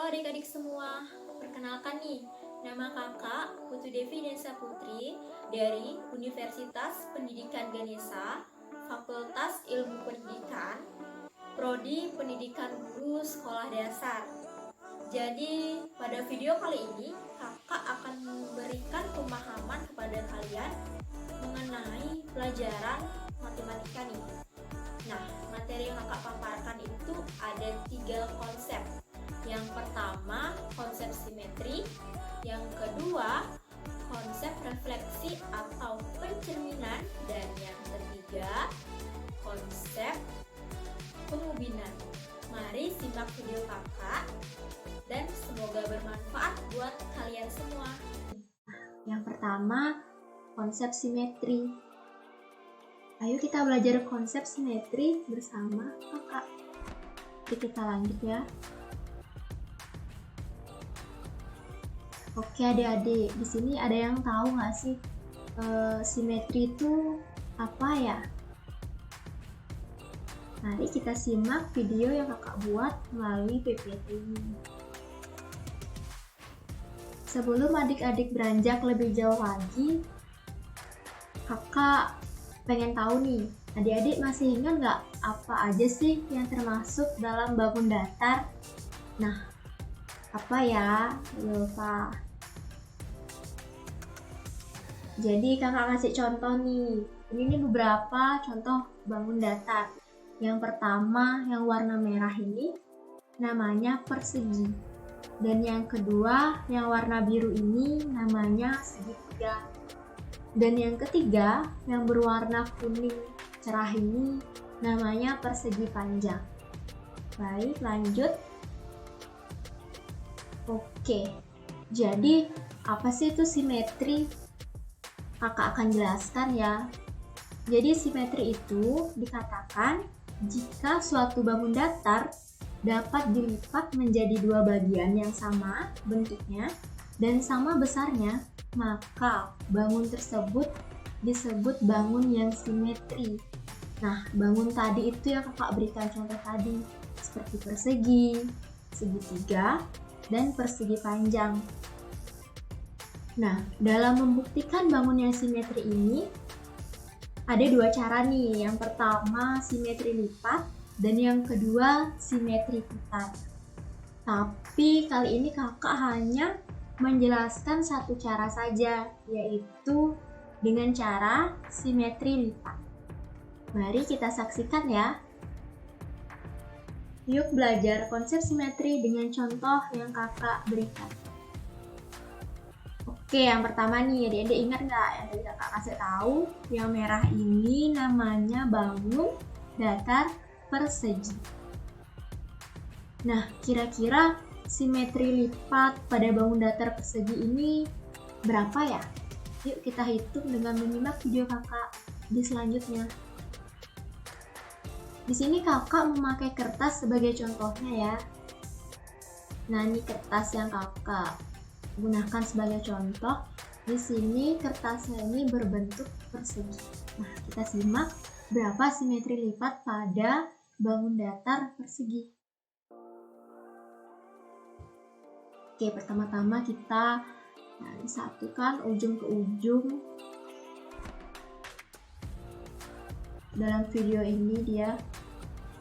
adik-adik semua, perkenalkan nih, nama kakak Putu Devi Densa Putri dari Universitas Pendidikan Ganesha, Fakultas Ilmu Pendidikan, Prodi Pendidikan Guru Sekolah Dasar. Jadi pada video kali ini kakak akan memberikan pemahaman kepada kalian mengenai pelajaran matematika nih. Nah, materi yang kakak paparkan itu ada 3 konsep. Yang pertama, konsep simetri. Yang kedua, konsep refleksi atau pencerminan. Dan yang ketiga, konsep pengubinan. Mari simak video kakak dan semoga bermanfaat buat kalian semua. Yang pertama, konsep simetri. Ayo kita belajar konsep simetri bersama kakak. Oke, kita lanjut ya. Oke adik-adik, di sini ada yang tahu nggak sih simetri itu apa ya? Mari kita simak video yang kakak buat melalui PPT ini. Sebelum adik-adik beranjak lebih jauh lagi, kakak pengen tahu nih, adik-adik masih ingat nggak apa aja sih yang termasuk dalam bangun datar? Nah, apa ya? Lupa. Jadi kakak kasih contoh nih. Ini beberapa contoh bangun datar. Yang pertama yang warna merah ini namanya persegi. Dan yang kedua yang warna biru ini namanya segitiga. Dan yang ketiga yang berwarna kuning cerah ini namanya persegi panjang. Baik, lanjut. Oke, jadi apa sih itu simetri? Kakak akan jelaskan ya. Jadi simetri itu dikatakan jika suatu bangun datar dapat dilipat menjadi dua bagian yang sama bentuknya dan sama besarnya, maka bangun tersebut disebut bangun yang simetri. Nah, bangun tadi itu yang kakak berikan contoh tadi, seperti persegi, segitiga, dan persegi panjang. Nah, dalam membuktikan bangun yang simetri ini, ada 2 cara nih. Yang pertama, simetri lipat, dan yang kedua, simetri putar. Tapi kali ini kakak hanya menjelaskan satu cara saja, yaitu dengan cara simetri lipat. Mari kita saksikan ya. Yuk belajar konsep simetri dengan contoh yang kakak berikan. Oke, yang pertama nih, adik-adik ingat nggak yang tadi kakak kasih tahu? Yang merah ini namanya bangun datar persegi. Nah, kira-kira simetri lipat pada bangun datar persegi ini berapa ya? Yuk kita hitung dengan menyimak video kakak di selanjutnya. Di sini kakak memakai kertas sebagai contohnya ya. Nah, ini kertas yang kakak gunakan sebagai contoh. Di sini kertasnya ini berbentuk persegi. Nah, kita simak berapa simetri lipat pada bangun datar persegi. Oke, pertama-tama kita disatukan ujung ke ujung. Dalam video ini dia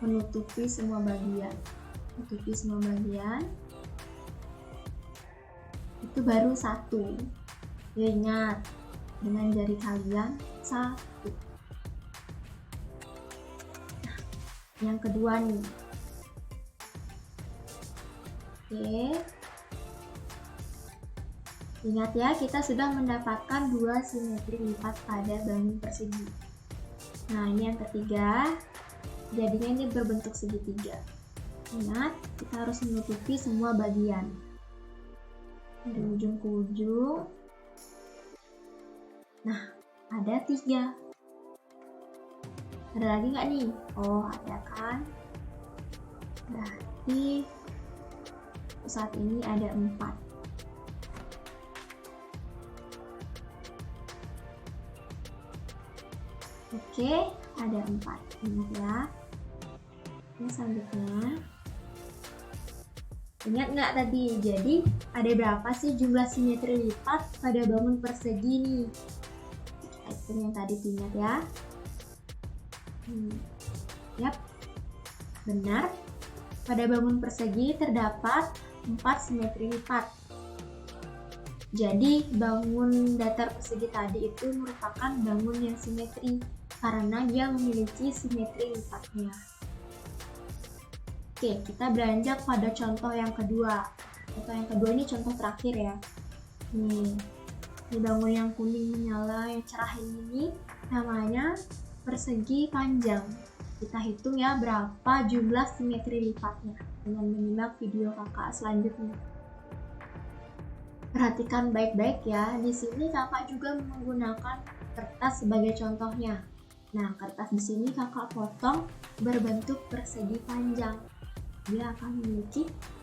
menutupi semua bagian. Itu baru satu. Ya, ingat, dengan jari kalian satu. Nah, yang kedua nih. Oke. Ingat ya, kita sudah mendapatkan 2 simetri lipat pada bangun persegi. Nah, ini yang ketiga. Jadinya ini berbentuk segitiga. Ingat, kita harus menutupi semua bagian. Dari ujung ke ujung. Nah, ada 3. Ada lagi nggak nih? Oh, ada kan? Berarti saat ini ada 4. Oke, ada 4. Ingat ya. Ini selanjutnya Ingat nggak tadi? Jadi ada berapa sih jumlah simetri lipat pada bangun persegi nih? Itu yang tadi ingat ya. Yap, benar. Pada bangun persegi terdapat 4 simetri lipat. Jadi bangun datar persegi tadi itu merupakan bangun yang simetri karena dia memiliki simetri lipatnya. Oke, kita beranjak pada contoh yang kedua. Contoh yang kedua ini contoh terakhir ya. Nih, di bangun yang kuning menyala yang cerah ini namanya persegi panjang. Kita hitung ya berapa jumlah simetri lipatnya dengan menyimak video kakak selanjutnya. Perhatikan baik-baik ya. Di sini kakak juga menggunakan kertas sebagai contohnya. Nah, kertas di sini kakak potong berbentuk persegi panjang. Dia akan memiliki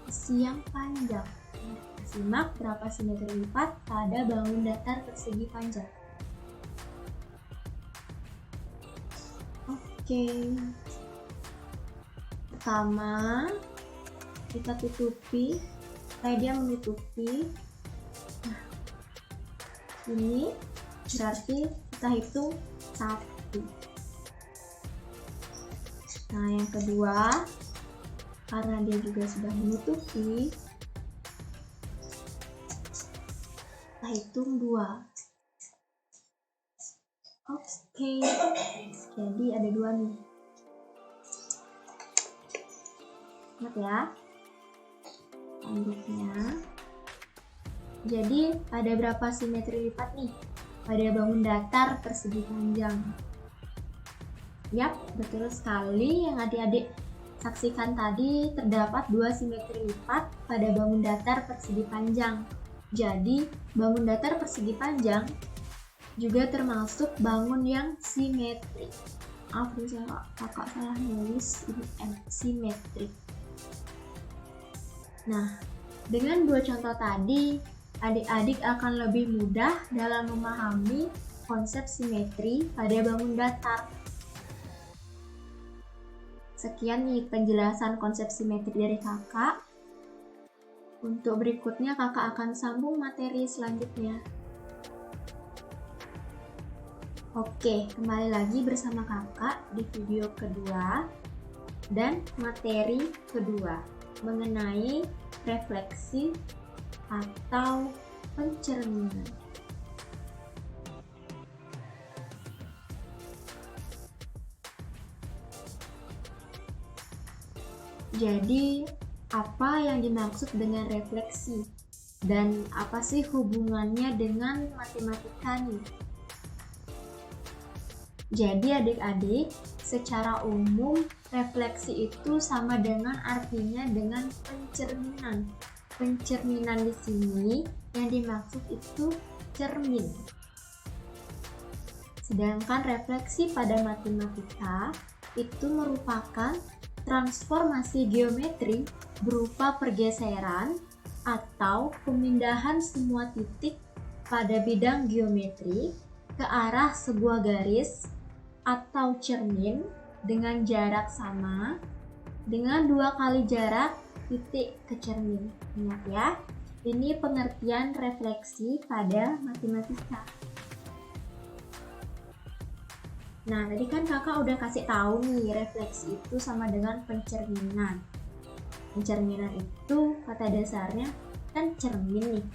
isi yang panjang. Simak berapa simetri lipat pada bangun datar persegi panjang. Oke. Pertama, kita tutupi. Dia menutupi. Nah, ini berarti kita hitung 1. Nah, yang kedua, karena dia juga sudah menutupi, kita hitung 2. Oke, jadi ada 2 nih. Ingat ya. Selanjutnya, jadi ada berapa simetri lipat nih pada bangun datar persegi panjang? Yap, betul sekali yang adik-adik saksikan tadi, terdapat 2 simetri lipat pada bangun datar persegi panjang. Jadi, bangun datar persegi panjang juga termasuk bangun yang simetri. Maaf nih, kakak salah nulis, ini simetri. Nah, dengan 2 contoh tadi, adik-adik akan lebih mudah dalam memahami konsep simetri pada bangun datar. Sekian nih penjelasan konsep simetri dari kakak. Untuk berikutnya kakak akan sambung materi selanjutnya. Oke, kembali lagi bersama kakak di video kedua dan materi kedua mengenai refleksi atau pencerminan. Jadi, apa yang dimaksud dengan refleksi? Dan apa sih hubungannya dengan matematika nih? Jadi adik-adik, secara umum refleksi itu sama dengan artinya dengan pencerminan. Pencerminan di sini yang dimaksud itu cermin. Sedangkan refleksi pada matematika itu merupakan transformasi geometri berupa pergeseran atau pemindahan semua titik pada bidang geometri ke arah sebuah garis atau cermin dengan jarak sama dengan 2 kali jarak titik ke cermin. Ingat ya, ini pengertian refleksi pada matematika. Nah, tadi kan kakak udah kasih tahu nih, refleksi itu sama dengan pencerminan. Pencerminan itu kata dasarnya kan cermin nih.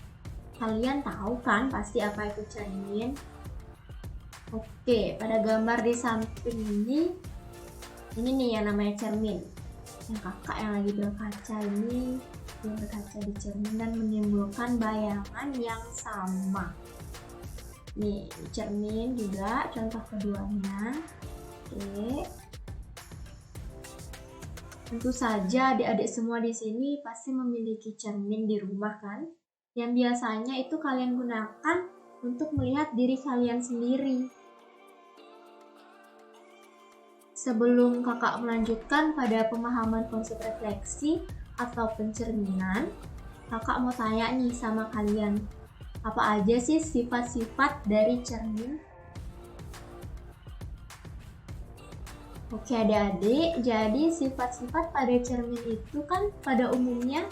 Kalian tahu kan pasti apa itu cermin? Oke, pada gambar di samping ini nih yang namanya cermin. Yang kakak yang lagi berkaca ini yang berkaca di cermin dan menimbulkan bayangan yang sama. Nih, cermin juga contoh keduanya. Oke. Tentu saja adik-adik semua di sini pasti memiliki cermin di rumah kan? Yang biasanya itu kalian gunakan untuk melihat diri kalian sendiri. Sebelum kakak melanjutkan pada pemahaman konsep refleksi atau pencerminan, kakak mau tanya nih sama kalian, apa aja sih sifat-sifat dari cermin? Oke adik-adik, jadi sifat-sifat pada cermin itu kan pada umumnya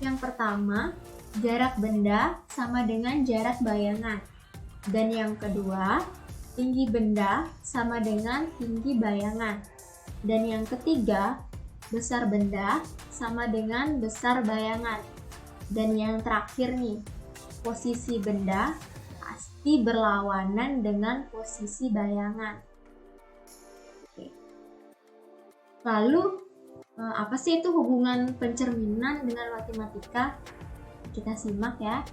Yang pertama, jarak benda sama dengan jarak bayangan. Dan yang kedua, tinggi benda sama dengan tinggi bayangan. Dan yang ketiga, besar benda sama dengan besar bayangan. Dan yang terakhir nih, posisi benda pasti berlawanan dengan posisi bayangan. Oke. Lalu, apa sih itu hubungan pencerminan dengan matematika? Kita simak ya.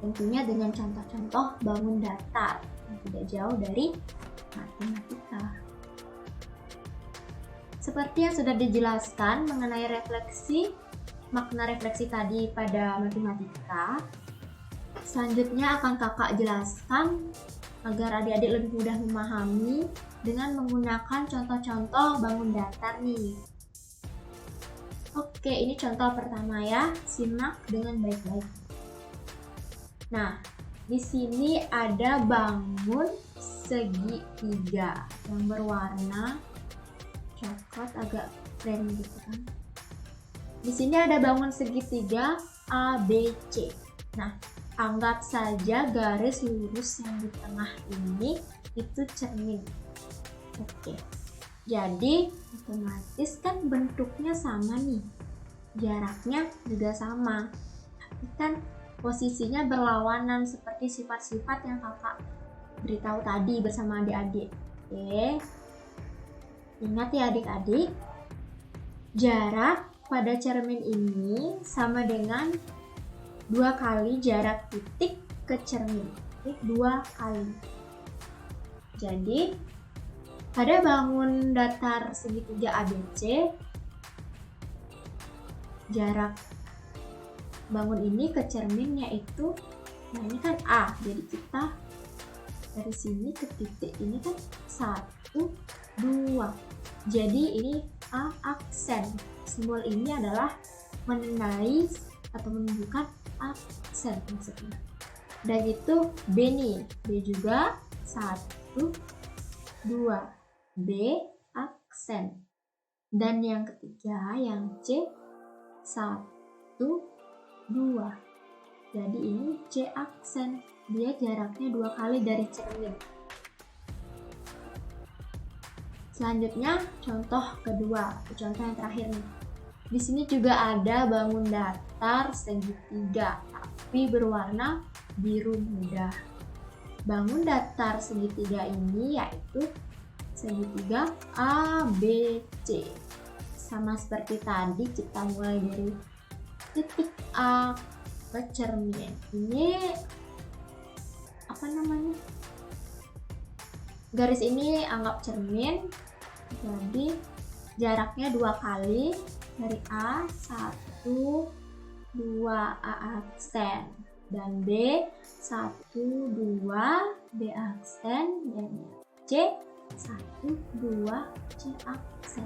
Tentunya dengan contoh-contoh bangun datar yang tidak jauh dari matematika. Seperti yang sudah dijelaskan mengenai makna refleksi tadi pada matematika, selanjutnya akan kakak jelaskan agar adik-adik lebih mudah memahami dengan menggunakan contoh-contoh bangun datar nih. Oke, ini contoh pertama ya, simak dengan baik-baik. Nah, di sini ada bangun segitiga yang berwarna coklat agak krem gitu kan. Di sini ada bangun segitiga ABC. Nah, anggap saja garis lurus yang di tengah ini itu cermin. Oke. Jadi, otomatis kan bentuknya sama nih. Jaraknya juga sama. Tapi kan posisinya berlawanan seperti sifat-sifat yang kakak beritahu tadi bersama adik-adik. Oke. Ingat ya adik-adik. Jarak pada cermin ini sama dengan 2 kali jarak titik ke cermin. 2 kali. Jadi, pada bangun datar segitiga ABC, jarak bangun ini ke cermin yaitu, nah ini kan A, jadi kita dari sini ke titik ini kan 1, 2. Jadi ini A aksen. Simbol ini adalah menandai atau menunjukkan aksen maksudnya. Dan itu B nih, B juga 1, 2. B aksen. Dan yang ketiga yang C 1, 2. Jadi ini C aksen. Dia jaraknya 2 kali dari cermin. Selanjutnya contoh kedua, contoh yang terakhir nih. Di sini juga ada bangun datar segitiga tapi berwarna biru muda. Bangun datar segitiga ini yaitu segitiga ABC. Sama seperti tadi kita mulai dari titik A ke cermin. Ini apa namanya? Garis ini anggap cermin. Jadi jaraknya 2 kali dari A 1, 2 A aksen dan B 1, 2 B aksen dan C 1, 2 C aksen.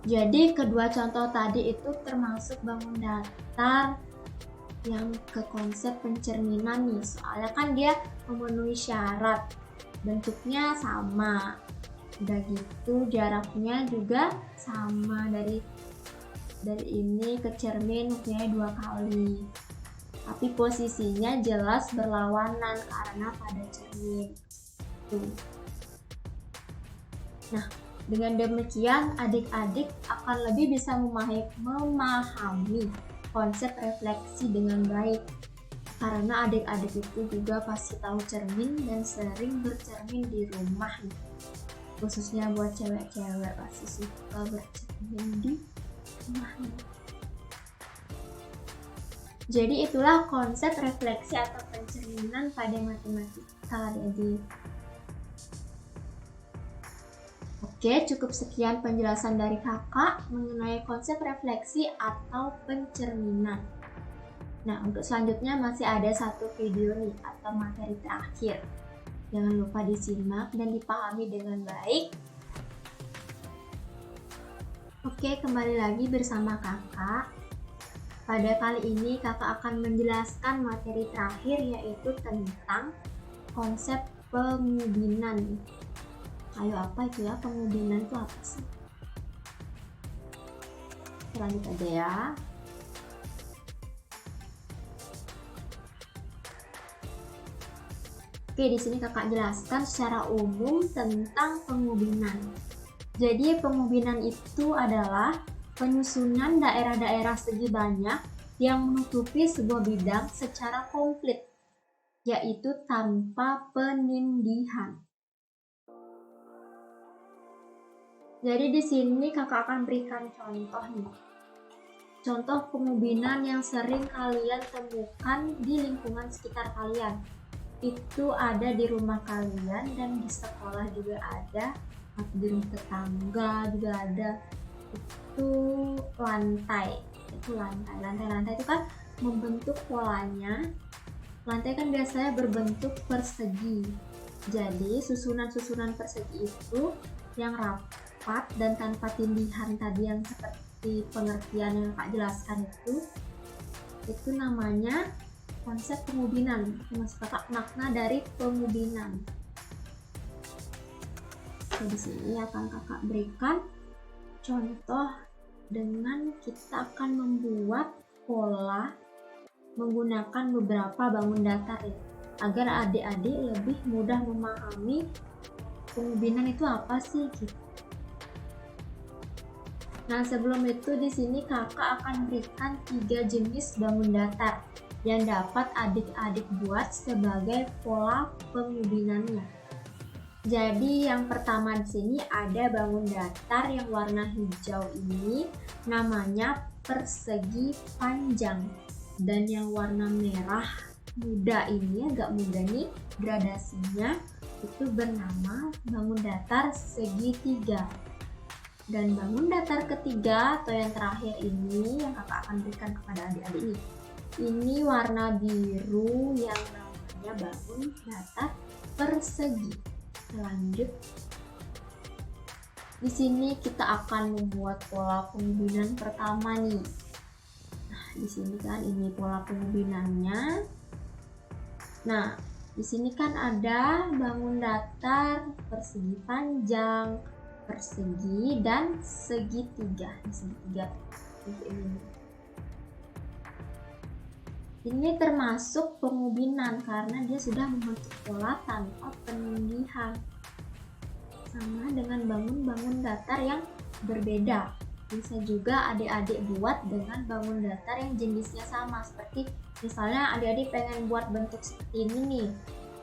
Jadi kedua contoh tadi itu termasuk bangun datar yang ke konsep pencerminan nih, soalnya kan dia memenuhi syarat, bentuknya sama, udah gitu jaraknya juga sama dari ini ke cermin mempunyai 2 kali, tapi posisinya jelas berlawanan karena pada cermin tuh. Nah, dengan demikian adik-adik akan lebih bisa memahami konsep refleksi dengan baik, karena adik-adik itu juga pasti tahu cermin dan sering bercermin di rumah nih. Khususnya buat cewek-cewek pasti suka bercermin di rumahnya. Jadi itulah konsep refleksi atau pencerminan pada matematika adik-adik. Oke, cukup sekian penjelasan dari kakak mengenai konsep refleksi atau pencerminan. Nah, untuk selanjutnya masih ada satu video nih atau materi terakhir. Jangan lupa disimak dan dipahami dengan baik. Oke, kembali lagi bersama kakak. Pada kali ini kakak akan menjelaskan materi terakhir yaitu tentang konsep pengubinan. Ayo, apa itu ya? Pengubinan itu apa sih? Lanjut aja ya. Oke, di sini kakak jelaskan secara umum tentang pengubinan. Jadi pengubinan itu adalah penyusunan daerah-daerah segi banyak yang menutupi sebuah bidang secara komplit, yaitu tanpa penindihan. Jadi di sini kakak akan berikan contoh nih. Contoh pengubinan yang sering kalian temukan di lingkungan sekitar kalian. Itu ada di rumah kalian dan di sekolah juga ada, atau di rumah tetangga juga ada. Itu lantai. Lantai itu kan membentuk polanya. Lantai kan biasanya berbentuk persegi. Jadi susunan-susunan persegi itu yang rapat dan tanpa tindihan tadi yang seperti pengertian yang Kak jelaskan itu namanya konsep pengubinan. Maksud kakak makna dari pengubinan. Di sini akan kakak berikan contoh dengan kita akan membuat pola menggunakan beberapa bangun datar ya, agar adik-adik lebih mudah memahami pengubinan itu apa sih gitu. Nah, sebelum itu di sini kakak akan berikan 3 jenis bangun datar yang dapat adik-adik buat sebagai pola pengubinannya. Jadi yang pertama di sini ada bangun datar yang warna hijau ini namanya persegi panjang, dan yang warna merah muda ini agak muda nih gradasinya itu bernama bangun datar segitiga. Dan bangun datar ketiga atau yang terakhir ini yang kakak akan berikan kepada adik-adik ini warna biru yang namanya bangun datar persegi. Lanjut, di sini kita akan membuat pola pengubinan pertama nih. Nah, di sini kan ini pola pengubinannya. Nah, di sini kan ada bangun datar persegi panjang, persegi dan segitiga. Segitiga ini termasuk pengubinan karena dia sudah membentuk pola tanpa penindihan, sama dengan bangun datar yang berbeda. Bisa juga adik-adik buat dengan bangun datar yang jenisnya sama, seperti misalnya adik-adik pengen buat bentuk seperti ini nih,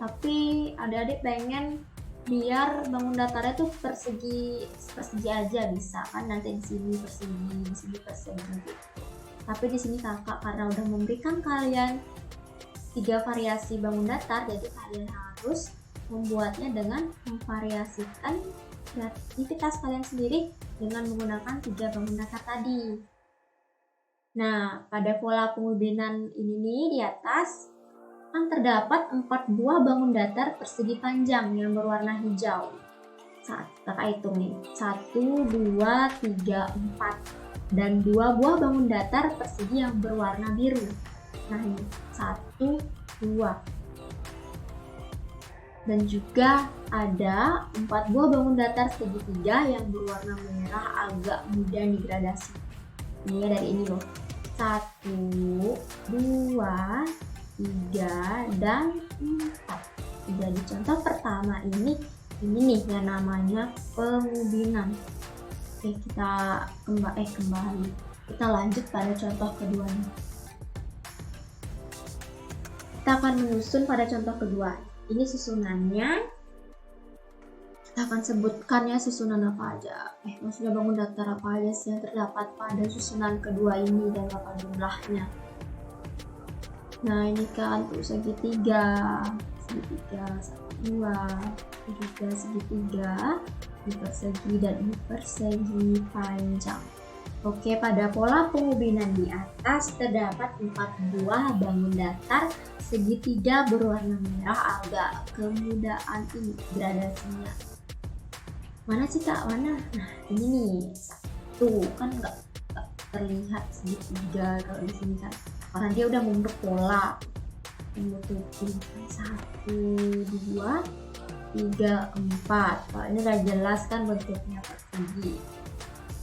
tapi adik-adik pengen biar bangun datarnya tuh persegi aja, bisa kan, nanti di sini persegi gitu. Tapi di sini kakak karena udah memberikan kalian 3 variasi bangun datar, jadi kalian harus membuatnya dengan memvariasikan kreativitas kalian sendiri dengan menggunakan 3 bangun datar tadi. Nah, pada pola pengubinan ini nih di atas kan terdapat 4 buah bangun datar persegi panjang yang berwarna hijau. Kakak hitung nih, 1, 2, 3, 4. Dan 2 buah bangun datar persegi yang berwarna biru. Nah ini 1, 2. Dan juga ada 4 buah bangun datar segitiga yang berwarna merah agak muda nih gradasi. Ini ya dari ini loh. 1, 2, 3, dan 4. Jadi contoh pertama ini nih yang namanya pengubinan. Oke, kita kembali. Kita lanjut pada contoh kedua nih. Kita akan menyusun pada contoh kedua. Ini susunannya. Kita akan sebutkan ya susunan apa aja. Maksudnya bangun datar apa aja sih yang terdapat pada susunan kedua ini dan berapa jumlahnya. Nah, ini kan tuh segitiga, 1, 2, juga segitiga, persegi dan persegi panjang. Oke, pada pola pengubinan di atas terdapat 4 buah bangun datar segitiga berwarna merah agak kemudaan ini gradasinya. Mana sih kak? Mana? Nah ini nih, 1 kan nggak terlihat segitiga kalau di sini kan, karena dia udah membentuk pola. Membentuk 1, 2, 3, 4. Kalau ini udah jelas kan bentuknya persegi.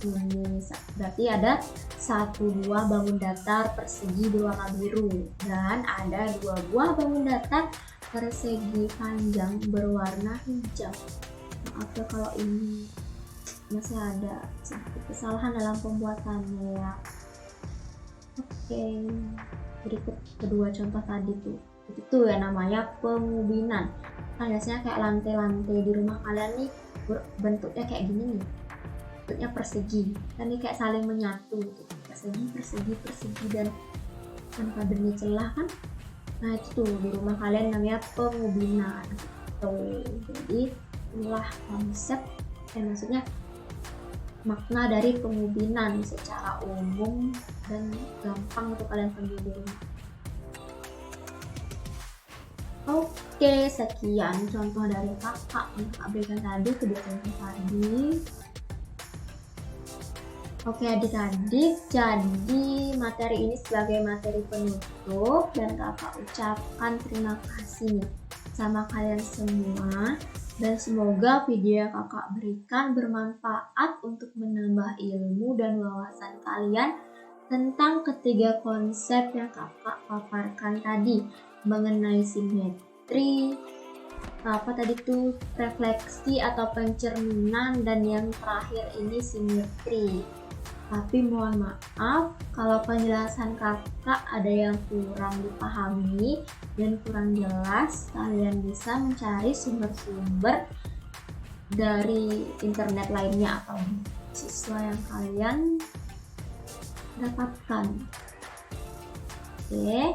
Ini berarti ada 1 buah bangun datar persegi berwarna biru dan ada 2 buah bangun datar persegi panjang berwarna hijau. Maaf ya kalau ini masih ada sedikit kesalahan dalam pembuatannya ya. Oke, berikut kedua contoh tadi tuh. Itu ya namanya pengubinan. Kan biasanya kayak lantai-lantai di rumah kalian nih bentuknya kayak gini nih. Bentuknya persegi. Kan ini kayak saling menyatu gitu. Persegi dan kadernya celah kan. Nah itu tuh di rumah kalian namanya pengubinan gitu. Jadi inilah konsep maksudnya makna dari pengubinan secara umum dan gampang untuk kalian temui di rumah. Oke, sekian contoh dari kakak yang kakak berikan tadi, kedua contoh tadi. Oke adik-adik, jadi materi ini sebagai materi penutup dan kakak ucapkan terima kasih nih sama kalian semua. Dan semoga video yang kakak berikan bermanfaat untuk menambah ilmu dan wawasan kalian tentang ketiga konsep yang kakak paparkan tadi mengenai simetri, refleksi atau pencerminan, dan yang terakhir ini simetri. Tapi mohon maaf kalau penjelasan kakak ada yang kurang dipahami dan kurang jelas. Kalian bisa mencari sumber-sumber dari internet lainnya atau siswa yang kalian dapatkan. Oke,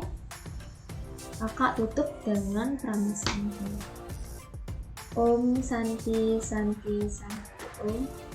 kakak tutup dengan pramana. Om Santi Santi Santi Om.